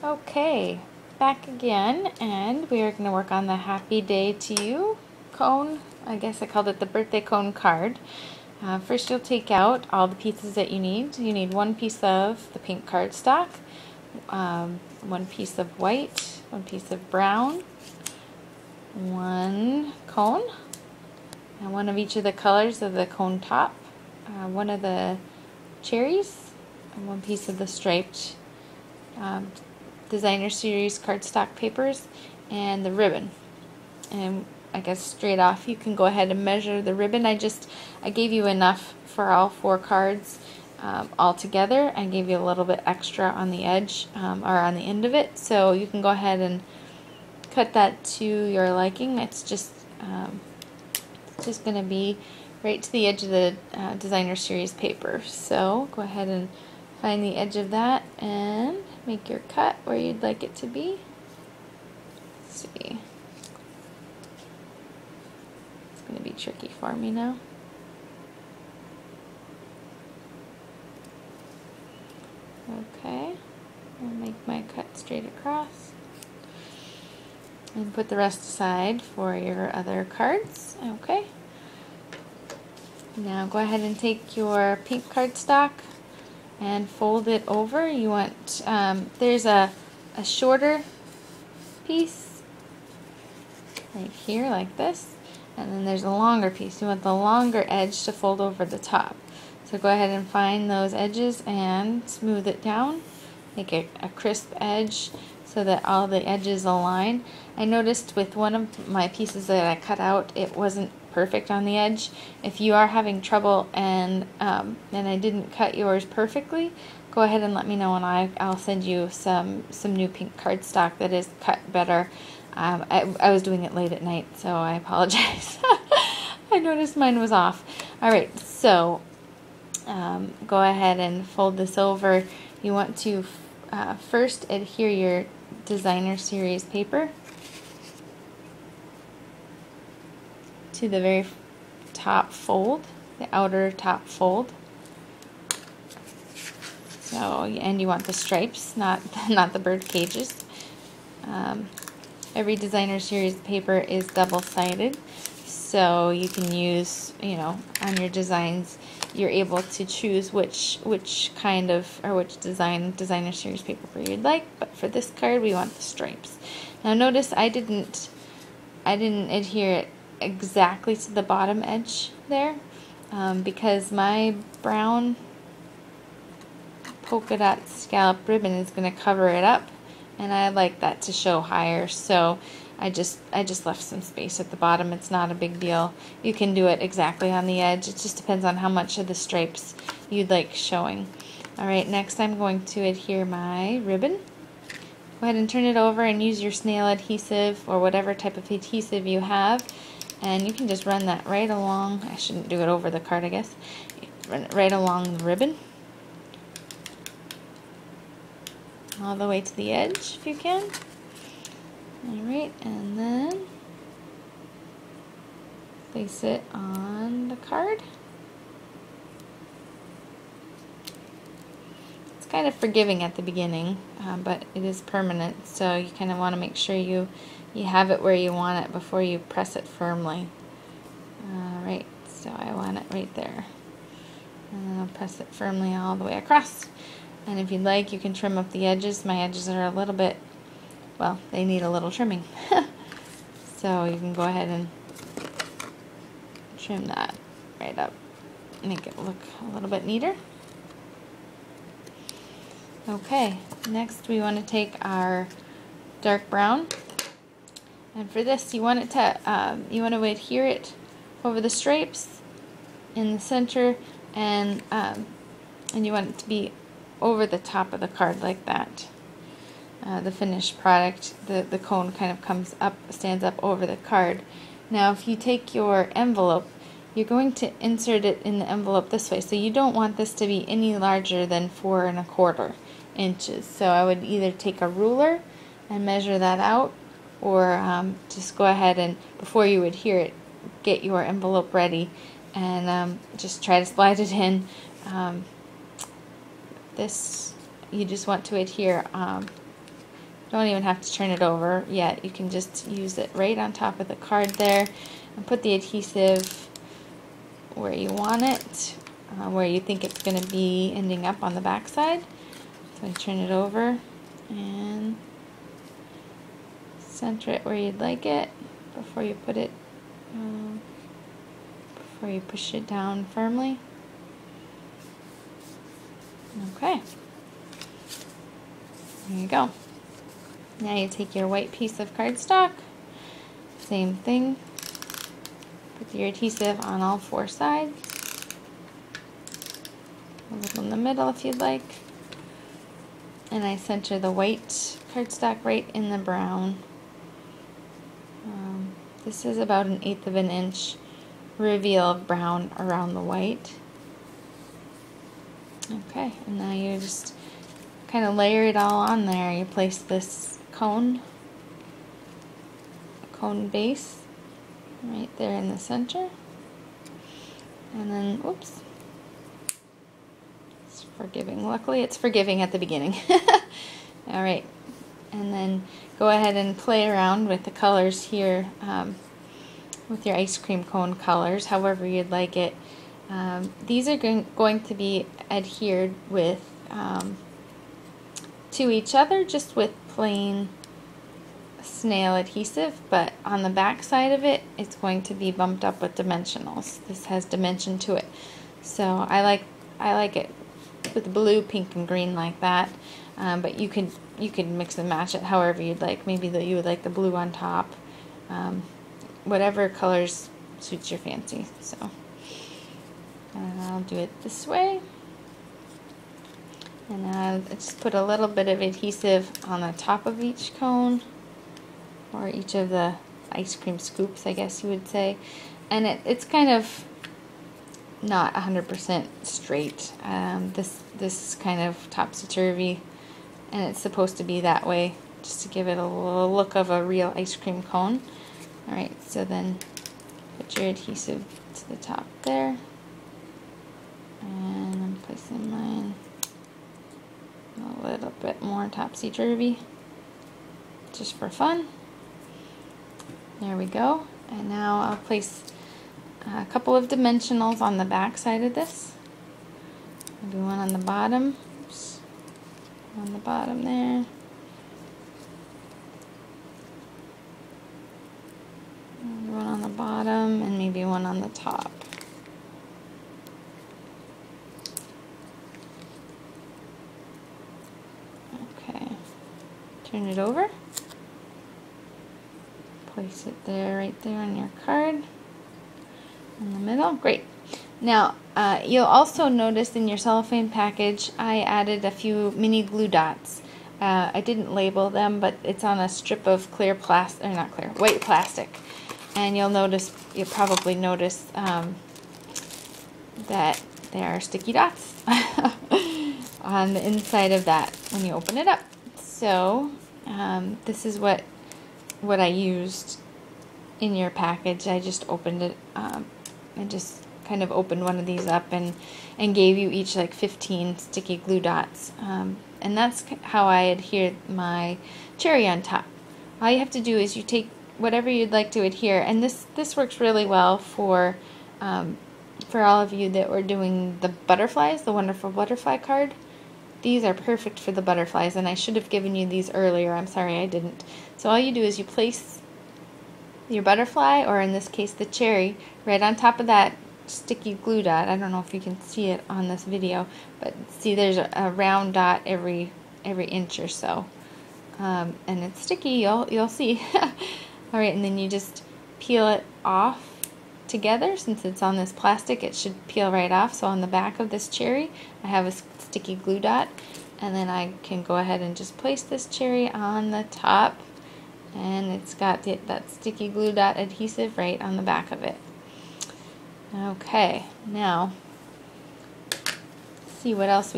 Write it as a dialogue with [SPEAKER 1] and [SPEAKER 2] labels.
[SPEAKER 1] Okay, back again, and we are going to work on the Happy Day to You cone. I guess I called it the birthday cone card. First you'll take out all the pieces that you need. You need one piece of the pink cardstock, one piece of white, one piece of brown, one cone, and one of each of the colors of the cone top, one of the cherries, and one piece of the striped Designer Series cardstock papers, and the ribbon. And I guess straight off you can go ahead and measure the ribbon. I gave you enough for all 4 cards all together. I gave you a little bit extra on the edge or on the end of it, so you can go ahead and cut that to your liking. It's just going to be right to the edge of the Designer Series paper. So go ahead and find the edge of that and make your cut where you'd like it to be. Let's see. It's going to be tricky for me now. Okay, I'll make my cut straight across. And put the rest aside for your other cards. Okay. Now go ahead and take your pink cardstock and fold it over. You want, there's a shorter piece right here like this, and then there's a longer piece. You want the longer edge to fold over the top. So go ahead and find those edges and smooth it down. Make it a crisp edge so that all the edges align. I noticed with one of my pieces that I cut out, it wasn't perfect on the edge. If you are having trouble and I didn't cut yours perfectly, go ahead and let me know, and I'll send you some new pink cardstock that is cut better. I was doing it late at night, so I apologize. I noticed mine was off. Alright, so go ahead and fold this over. You want to first adhere your Designer Series paper to the very top fold, the outer top fold. So, and you want the stripes, not the bird cages. Every Designer Series paper is double-sided, so you can use, on your designs, you're able to choose which kind of, or which Designer Series paper you'd like. But for this card, we want the stripes. Now notice I didn't adhere it exactly to the bottom edge there, because my brown polka dot scallop ribbon is going to cover it up, and I like that to show higher, so I just left some space at the bottom. It's not a big deal. You can do it exactly on the edge. It just depends on how much of the stripes you'd like showing. Alright, next I'm going to adhere my ribbon. Go ahead and turn it over and use your snail adhesive or whatever type of adhesive you have, and you can just run that right along. I shouldn't do it over the card, I guess. Run it right along the ribbon, all the way to the edge if you can. Alright, and then place it on the card. It's kind of forgiving at the beginning, but it is permanent, so you kind of want to make sure you have it where you want it before you press it firmly. Alright, so I want it right there. And then I'll press it firmly all the way across. And if you'd like, you can trim up the edges. My edges are a little bit, well, they need a little trimming. So you can go ahead and trim that right up, make it look a little bit neater. Okay, next we want to take our dark brown, and for this you want it to adhere it over the stripes in the center, and you want it to be over the top of the card like that. The finished product, the cone kind of comes up, stands up over the card. Now if you take your envelope, you're going to insert it in the envelope this way, so you don't want this to be any larger than 4 1/4 inches. So I would either take a ruler and measure that out, or just go ahead and, before you adhere it, get your envelope ready and just try to slide it in. This, you just want to adhere Don't even have to turn it over yet. You can just use it right on top of the card there and put the adhesive where you want it, where you think it's going to be ending up on the back side. So I turn it over and center it where you'd like it before you put it, before you push it down firmly. Okay, there you go. Now you take your white piece of cardstock, same thing, put your adhesive on all 4 sides, a little in the middle if you'd like, and I center the white cardstock right in the brown. This is about 1/8 of an inch reveal of brown around the white. Okay, and now you just kind of layer it all on there. You place this cone base right there in the center, and then, oops, it's forgiving. Luckily it's forgiving at the beginning. Alright, and then go ahead and play around with the colors here, with your ice cream cone colors, however you'd like it. These are going to be adhered with to each other just with plain snail adhesive, but on the back side of it, it's going to be bumped up with dimensionals. This has dimension to it, so I like it with blue, pink, and green like that. But you can mix and match it however you'd like. Maybe you would like the blue on top. Whatever colors suits your fancy. So I'll do it this way. And I just put a little bit of adhesive on the top of each cone, or each of the ice cream scoops, I guess you would say. And it's kind of not 100% straight. This is kind of topsy-turvy, and it's supposed to be that way, just to give it a little look of a real ice cream cone. Alright, so then put your adhesive to the top there, and I'm placing mine a little bit more topsy-turvy, just for fun. There we go. And now I'll place a couple of dimensionals on the back side of this. Maybe one on the bottom. Oops. On the bottom there. Maybe one on the bottom, and maybe one on the top. Okay. Turn it over. Place it there, right there on your card. In the middle. Great. Now, you'll also notice in your cellophane package, I added a few mini glue dots. I didn't label them, but it's on a strip of clear plastic, or not clear, white plastic. And you'll probably notice that there are sticky dots on the inside of that when you open it up. So, this is what I used in your package. I just opened it, and just kind of opened one of these up and gave you each like 15 sticky glue dots. And that's how I adhered my cherry on top. All you have to do is you take whatever you'd like to adhere, and this works really well for all of you that were doing the butterflies, the Wonderful Butterfly card. These are perfect for the butterflies, and I should have given you these earlier. I'm sorry I didn't. So all you do is you place your butterfly, or in this case the cherry, right on top of that sticky glue dot. I don't know if you can see it on this video, but see there's a round dot every inch or so, and it's sticky. You'll see. All right, and then you just peel it off together. Since it's on this plastic, it should peel right off. So on the back of this cherry, I have a sticky glue dot, and then I can go ahead and just place this cherry on the top, and it's got that sticky glue dot adhesive right on the back of it. Okay, now see what else we